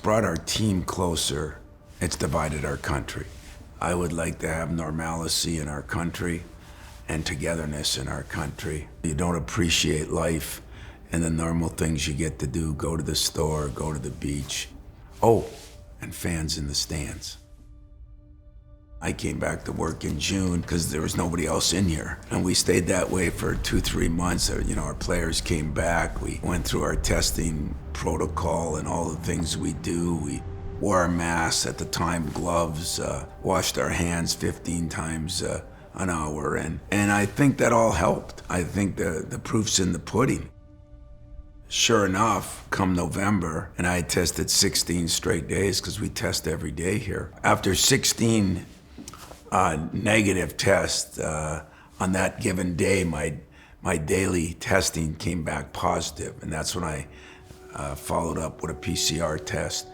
brought our team closer, it's divided our country. I would like to have normalcy in our country and togetherness in our country. You don't appreciate life and the normal things you get to do, go to the store, go to the beach. Oh, and fans in the stands. I came back to work in June because there was nobody else in here. And we stayed that way for 2-3 months. Our players came back. We went through our testing protocol and all the things we do. We wore our masks, at the time gloves, washed our hands 15 times an hour. And I think that all helped. I think the proof's in the pudding. Sure enough, come November, and I had tested 16 straight days because we test every day here. After 16 negative tests on that given day, my daily testing came back positive, and that's when I followed up with a PCR test.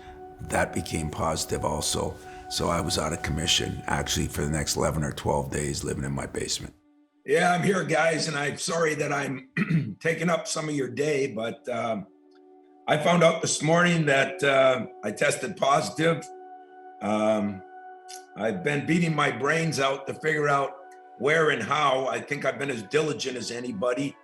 That became positive also, so I was out of commission actually for the next 11 or 12 days living in my basement. Yeah, I'm here, guys, and I'm sorry that I'm taking up some of your day, but I found out this morning that I tested positive. I've been beating my brains out to figure out where and how. I think I've been as diligent as anybody.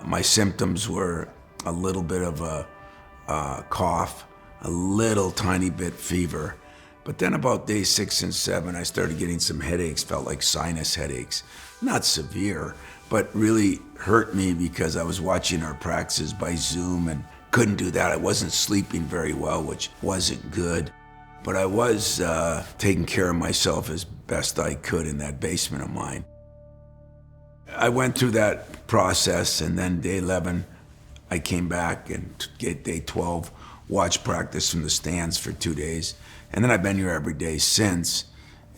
My symptoms were a little bit of a cough, a little tiny bit fever. But then about day 6 and 7, I started getting some headaches, felt like sinus headaches. Not severe, but really hurt me because I was watching our practices by Zoom and couldn't do that. I wasn't sleeping very well, which wasn't good. But I was taking care of myself as best I could in that basement of mine. I went through that process, and then day 11, I came back, and day 12, watched practice from the stands for 2 days. And then I've been here every day since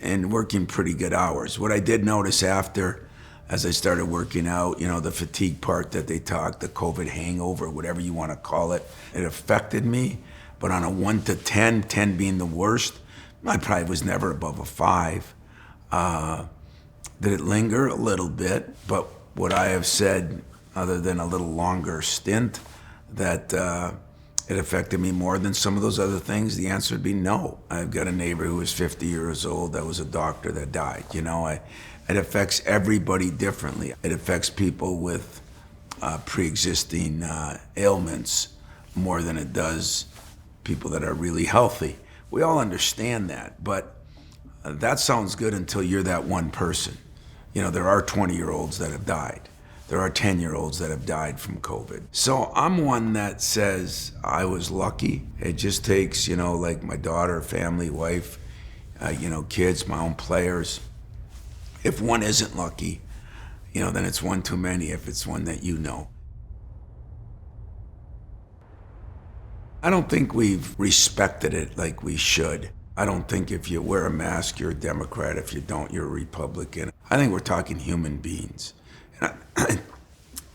and working pretty good hours. What I did notice after, as I started working out, the fatigue part that they talk, the COVID hangover, whatever you want to call it, it affected me. But on a 1 to 10, 10 being the worst, I probably was never above a 5. Did it linger? A little bit. But would I have said, other than a little longer stint, that it affected me more than some of those other things? The answer would be no. I've got a neighbor who was 50 years old that was a doctor that died. It affects everybody differently. It affects people with pre-existing ailments more than it does people that are really healthy. We all understand that, but that sounds good until you're that one person. There are 20-year-olds that have died. There are 10-year-olds that have died from COVID. So I'm one that says I was lucky. It just takes, like my daughter, family, wife, kids, my own players. If one isn't lucky, then it's one too many if it's one that you know. I don't think we've respected it like we should. I don't think if you wear a mask, you're a Democrat. If you don't, you're a Republican. I think we're talking human beings.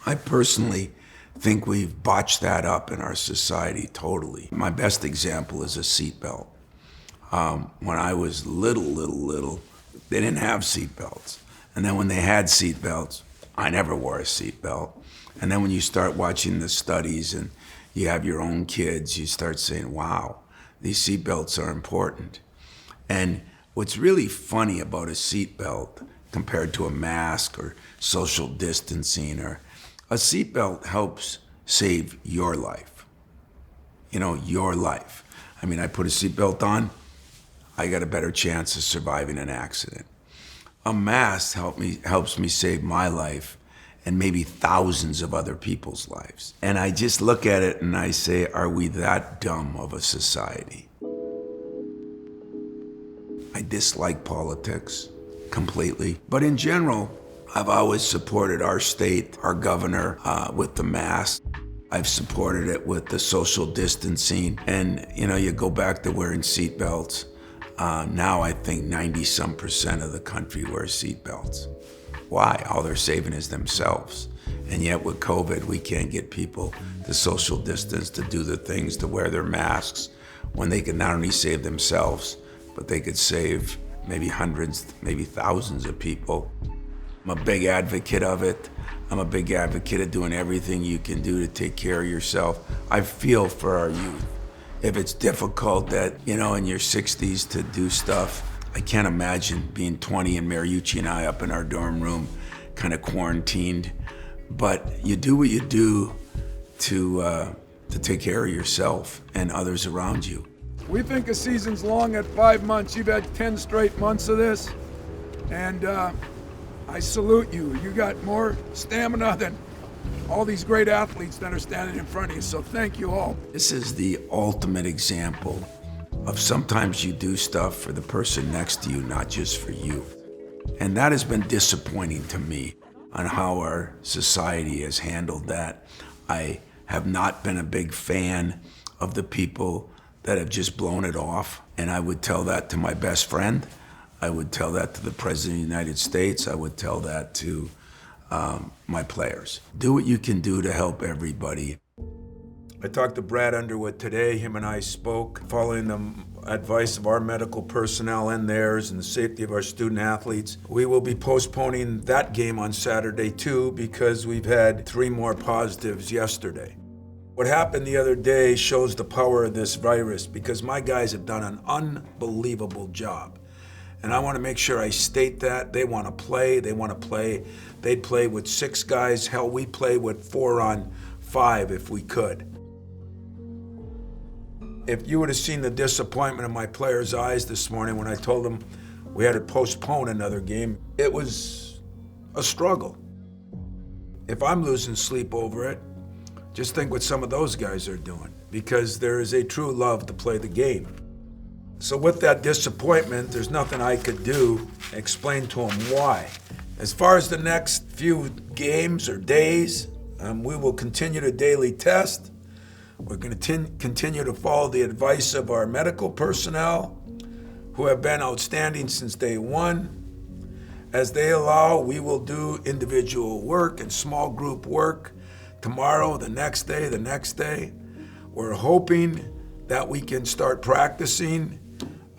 I personally think we've botched that up in our society totally. My best example is a seatbelt. When I was little, they didn't have seatbelts. And then when they had seatbelts, I never wore a seatbelt. And then when you start watching the studies and you have your own kids, you start saying, wow, these seatbelts are important. And what's really funny about a seatbelt compared to a mask or social distancing, or a seatbelt helps save your life. Your life. I put a seatbelt on, I got a better chance of surviving an accident. A mask helps me save my life and maybe thousands of other people's lives. And I just look at it and I say, are we that dumb of a society? I dislike politics completely. But in general, I've always supported our state, our governor, with the mask. I've supported it with the social distancing. And, you go back to wearing seatbelts. Now I think 90% of the country wears seatbelts. Why? All they're saving is themselves. And yet with COVID, we can't get people to social distance, to do the things, to wear their masks, when they could not only save themselves, but they could save maybe hundreds, maybe thousands of people. I'm a big advocate of it. I'm a big advocate of doing everything you can do to take care of yourself. I feel for our youth. If it's difficult in your 60s to do stuff, I can't imagine being 20 and Mariucci and I up in our dorm room, kind of quarantined. But you do what you do to take care of yourself and others around you. We think a season's long at 5 months. You've had 10 straight months of this, and I salute you. You got more stamina than all these great athletes that are standing in front of you, so thank you all. This is the ultimate example of sometimes you do stuff for the person next to you, not just for you. And that has been disappointing to me on how our society has handled that. I have not been a big fan of the people that have just blown it off. And I would tell that to my best friend. I would tell that to the President of the United States. I would tell that to my players. Do what you can do to help everybody. I talked to Brad Underwood today. Him and I spoke, following the advice of our medical personnel and theirs and the safety of our student athletes. We will be postponing that game on Saturday too, because we've had 3 more positives yesterday. What happened the other day shows the power of this virus, because my guys have done an unbelievable job. And I want to make sure I state that. They want to play. They'd play with 6 guys. Hell, we play with 4 on 5 if we could. If you would have seen the disappointment in my players' eyes this morning when I told them we had to postpone another game, it was a struggle. If I'm losing sleep over it, just think what some of those guys are doing, because there is a true love to play the game. So with that disappointment, there's nothing I could do to explain to them why. As far as the next few games or days, we will continue to daily test. We're going to continue to follow the advice of our medical personnel, who have been outstanding since day one. As they allow, we will do individual work and small group work tomorrow, the next day. We're hoping that we can start practicing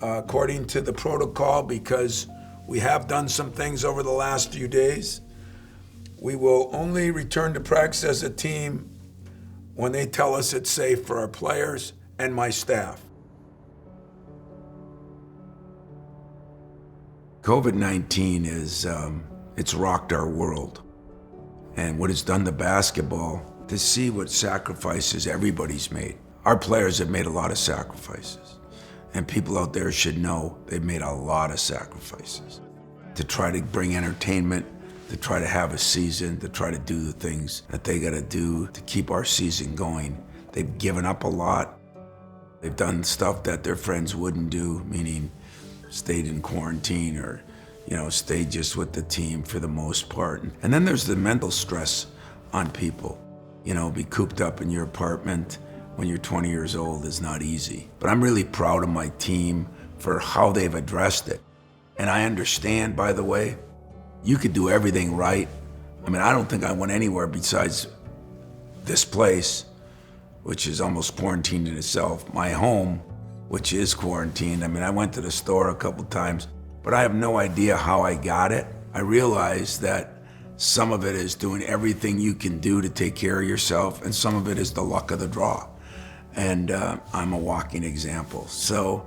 according to the protocol, because we have done some things over the last few days. We will only return to practice as a team when they tell us it's safe for our players and my staff. COVID-19 it's rocked our world. And what it's done to basketball, to see what sacrifices everybody's made. Our players have made a lot of sacrifices. And people out there should know they've made a lot of sacrifices to try to bring entertainment, to try to have a season, to try to do the things that they gotta do to keep our season going. They've given up a lot. They've done stuff that their friends wouldn't do, meaning stayed in quarantine or stayed just with the team for the most part. And then there's the mental stress on people. Be cooped up in your apartment when you're 20 years old is not easy. But I'm really proud of my team for how they've addressed it. And I understand, by the way, you could do everything right. I don't think I went anywhere besides this place, which is almost quarantined in itself, my home, which is quarantined. I went to the store a couple times, but I have no idea how I got it. I realize that some of it is doing everything you can do to take care of yourself, and some of it is the luck of the draw. And I'm a walking example. So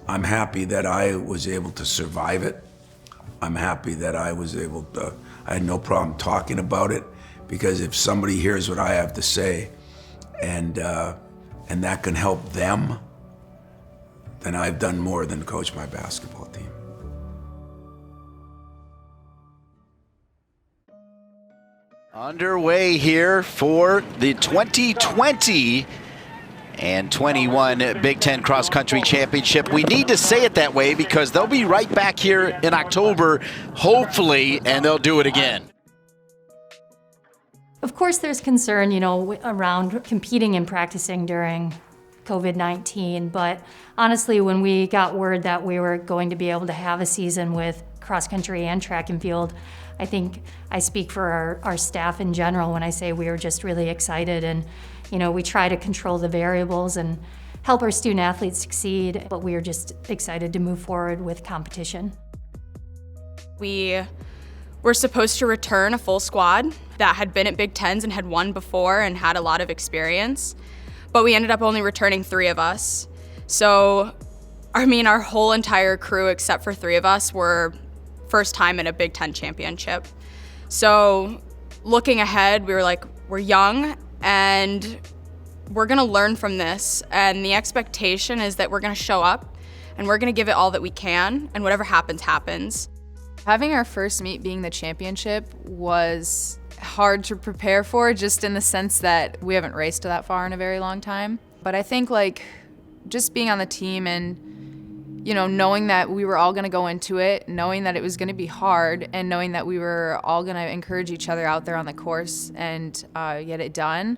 I'm happy that I was able to survive it. I'm happy that I had no problem talking about it, because if somebody hears what I have to say and that can help them, then I've done more than coach my basketball team. Underway here for the 2020 and 21 Big Ten Cross Country Championship. We need to say it that way because they'll be right back here in October, hopefully, and they'll do it again. Of course, there's concern, around competing and practicing during COVID-19, but honestly, when we got word that we were going to be able to have a season with cross country and track and field, I think I speak for our staff in general when I say we were just really excited, and we try to control the variables and help our student athletes succeed, but we are just excited to move forward with competition. We were supposed to return a full squad that had been at Big Tens and had won before and had a lot of experience. but we ended up only returning 3 of us. So, I mean, our whole entire crew, except for 3 of us, were first time in a Big Ten championship. So looking ahead, we were like, we're young and we're gonna learn from this. And the expectation is that we're gonna show up and we're gonna give it all that we can, and whatever happens, happens. Having our first meet being the championship was hard to prepare for, just in the sense that we haven't raced that far in a very long time. But I think like just being on the team and knowing that we were all going to go into it, knowing that it was going to be hard, and knowing that we were all going to encourage each other out there on the course and get it done,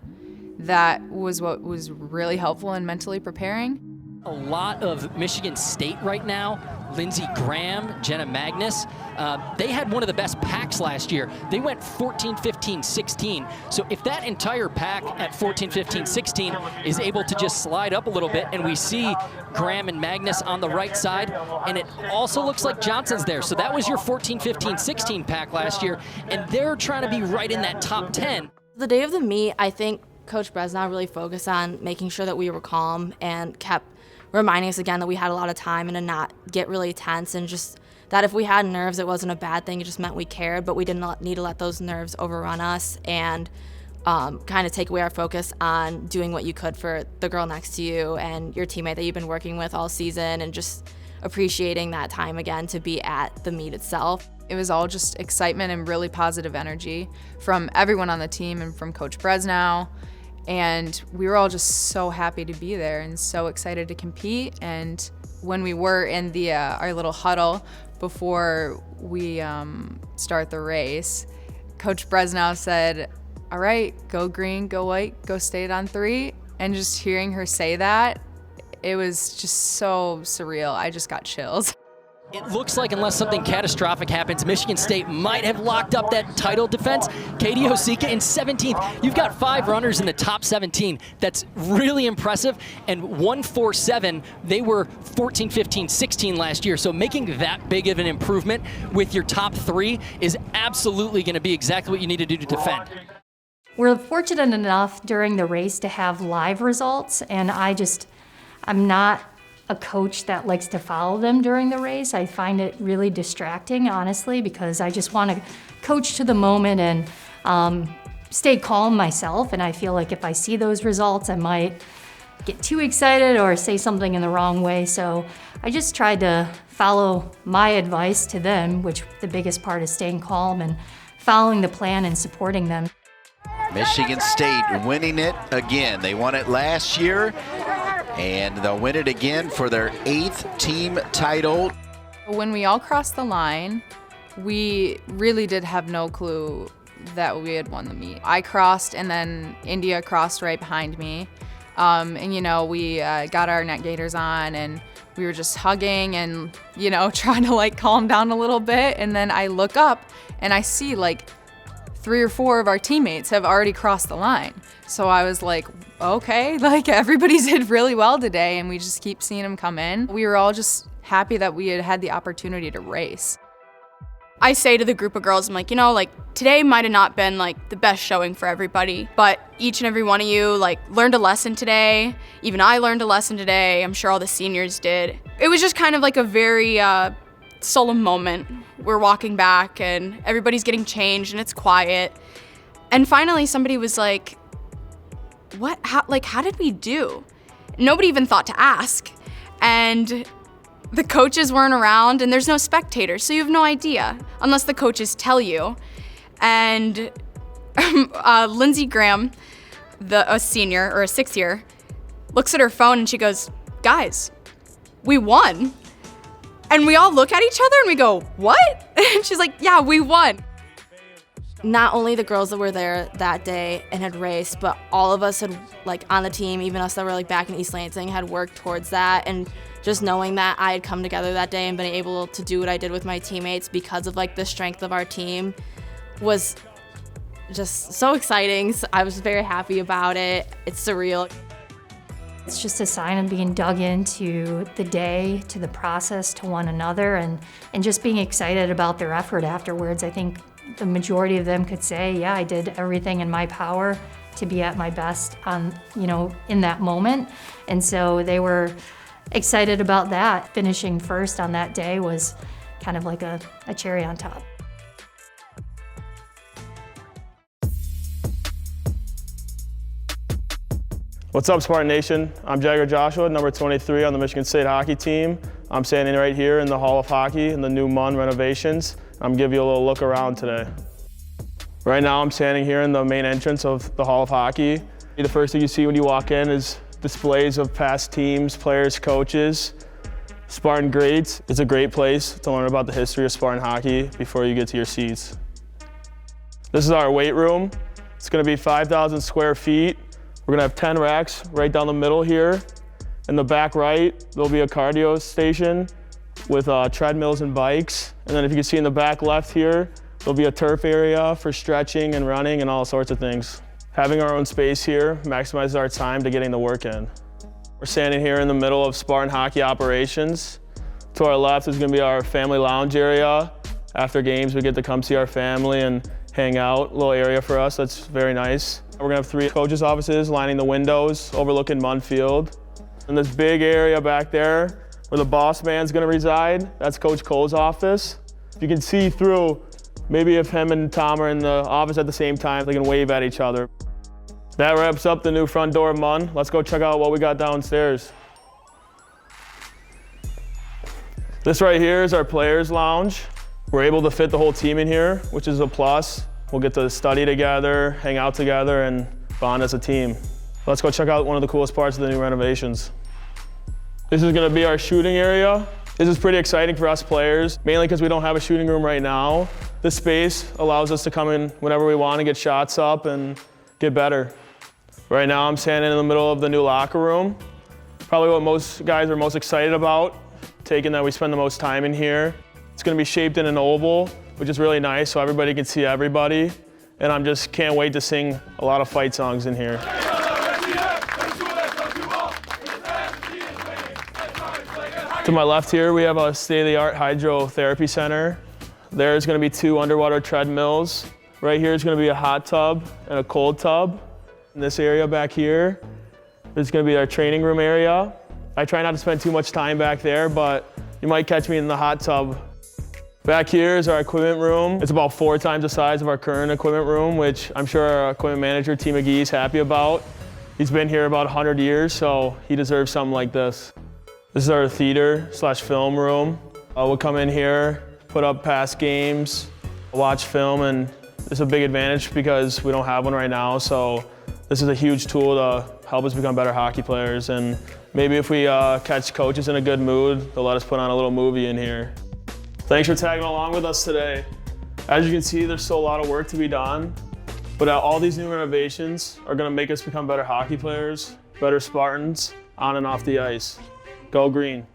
that was what was really helpful in mentally preparing. A lot of Michigan State right now, Lindsey Graham, Jenna Magnus, they had one of the best packs last year. They went 14, 15, 16. So if that entire pack at 14, 15, 16 is able to just slide up a little bit, and we see Graham and Magnus on the right side, and it also looks like Johnson's there. So that was your 14, 15, 16 pack last year, and they're trying to be right in that top 10. The day of the meet, I think Coach Bresnow really focused on making sure that we were calm and kept reminding us again that we had a lot of time and to not get really tense, and just that if we had nerves, it wasn't a bad thing. It just meant we cared, but we didn't need to let those nerves overrun us and kind of take away our focus on doing what you could for the girl next to you and your teammate that you've been working with all season, and just appreciating that time again to be at the meet itself. It was all just excitement and really positive energy from everyone on the team and from Coach Bresnow. And we were all just so happy to be there and so excited to compete. And when we were in the our little huddle before we start the race, Coach Bresnow said, "All right, go green, go white, go state on 3." And just hearing her say that, it was just so surreal. I just got chills. It looks like unless something catastrophic happens, Michigan State might have locked up that title defense. Katie Osika in 17th. You've got 5 runners in the top 17. That's really impressive. And 147, they were 14, 15, 16 last year. So making that big of an improvement with your top 3 is absolutely going to be exactly what you need to do to defend. We're fortunate enough during the race to have live results, and I'm not a coach that likes to follow them during the race. I find it really distracting, honestly, because I just want to coach to the moment and stay calm myself. And I feel like if I see those results, I might get too excited or say something in the wrong way. So I just tried to follow my advice to them, which the biggest part is staying calm and following the plan and supporting them. Michigan State winning it again. They won it last year, and they'll win it again for their 8th team title. When we all crossed the line, we really did have no clue that we had won the meet. I crossed, and then India crossed right behind me. And we got our net gaiters on, and we were just hugging and, trying to calm down a little bit. And then I look up and I see 3 or 4 of our teammates have already crossed the line. So I was like, okay, everybody did really well today, and we just keep seeing them come in. We were all just happy that we had the opportunity to race. I say to the group of girls, I'm like, today might have not been the best showing for everybody, but each and every one of you learned a lesson today. Even I learned a lesson today. I'm sure all the seniors did. It was just kind of a very solemn moment. We're walking back and everybody's getting changed and it's quiet. And finally somebody was like, what, how did we do? Nobody even thought to ask. And the coaches weren't around and there's no spectators, so you have no idea unless the coaches tell you. And Lindsey Graham, a senior or a 6th year, looks at her phone and she goes, "Guys, we won." And we all look at each other and we go, "What?" And she's like, "Yeah, we won." Not only the girls that were there that day and had raced, but all of us had, on the team, even us that were, back in East Lansing, had worked towards that. And just knowing that I had come together that day and been able to do what I did with my teammates because of, the strength of our team was just so exciting. So I was very happy about it. It's surreal. It's just a sign of being dug into the day, to the process, to one another, and just being excited about their effort afterwards. I think the majority of them could say, yeah, I did everything in my power to be at my best on, in that moment. And so they were excited about that. Finishing first on that day was kind of like a cherry on top. What's up, Spartan Nation? I'm Jagger Joshua, number 23 on the Michigan State hockey team. I'm standing right here in the Hall of Hockey in the new Munn renovations. I'm giving you a little look around today. Right now I'm standing here in the main entrance of the Hall of Hockey. The first thing you see when you walk in is displays of past teams, players, coaches, Spartan greats. It's a great place to learn about the history of Spartan hockey before you get to your seats. This is our weight room. It's going to be 5,000 square feet. We're gonna have 10 racks right down the middle here. In the back right, there'll be a cardio station with treadmills and bikes. And then if you can see in the back left here, there'll be a turf area for stretching and running and all sorts of things. Having our own space here maximizes our time to getting the work in. We're standing here in the middle of Spartan hockey operations. To our left is gonna be our family lounge area. After games, we get to come see our family and hang out. A little area for us, that's very nice. We're gonna have 3 coaches' offices lining the windows, overlooking Munn Field. And this big area back there where the boss man's gonna reside, that's Coach Cole's office. You can see through, maybe if him and Tom are in the office at the same time, they can wave at each other. That wraps up the new front door of Munn. Let's go check out what we got downstairs. This right here is our players' lounge. We're able to fit the whole team in here, which is a plus. We'll get to study together, hang out together, and bond as a team. Let's go check out one of the coolest parts of the new renovations. This is gonna be our shooting area. This is pretty exciting for us players, mainly because we don't have a shooting room right now. This space allows us to come in whenever we want and get shots up and get better. Right now I'm standing in the middle of the new locker room. Probably what most guys are most excited about, taking that we spend the most time in here. It's gonna be shaped in an oval, which is really nice so everybody can see everybody. And I'm just can't wait to sing a lot of fight songs in here. To my left here, we have a state-of-the-art hydrotherapy center. There's gonna be 2 underwater treadmills. Right here is gonna be a hot tub and a cold tub. In this area back here, there's gonna be our training room area. I try not to spend too much time back there, but you might catch me in the hot tub. Back here is our equipment room. It's about 4 times the size of our current equipment room, which I'm sure our equipment manager, T. McGee, is happy about. He's been here about 100 years, so he deserves something like this. This is our theater/film room. We'll come in here, put up past games, watch film, and it's a big advantage because we don't have one right now, so this is a huge tool to help us become better hockey players. And maybe if we catch coaches in a good mood, they'll let us put on a little movie in here. Thanks for tagging along with us today. As you can see, there's still a lot of work to be done, but all these new renovations are gonna make us become better hockey players, better Spartans, on and off the ice. Go green.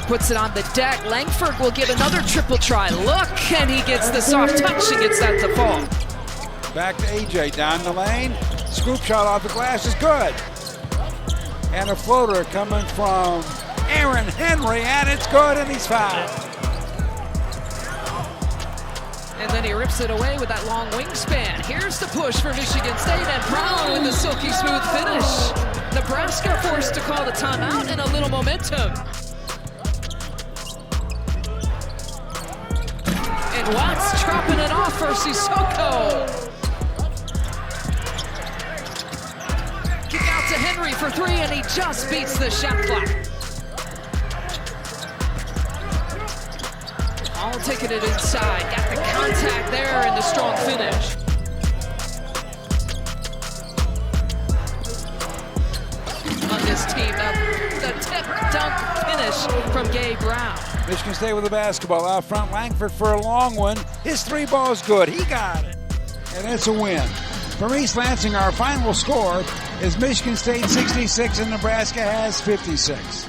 Puts it on the deck. Langford will give another triple try. Look, and he gets the soft touch and gets that to fall. Back to AJ down the lane. Scoop shot off the glass is good. And a floater coming from Aaron Henry, and it's good, and he's fouled. And then he rips it away with that long wingspan. Here's the push for Michigan State, and Brown with the silky smooth finish. Nebraska forced to call the timeout and a little momentum. And Watts dropping it off for Sissoko. Kick out to Henry for 3, and he just beats the shot clock. All taking it inside. Got the contact there and the strong finish. On this team, the tip dunk finish from Gabe Brown. Michigan State with the basketball out front. Langford for a long one. His 3 ball is good. He got it. And it's a win. From East Lansing, our final score is Michigan State 66 and Nebraska has 56.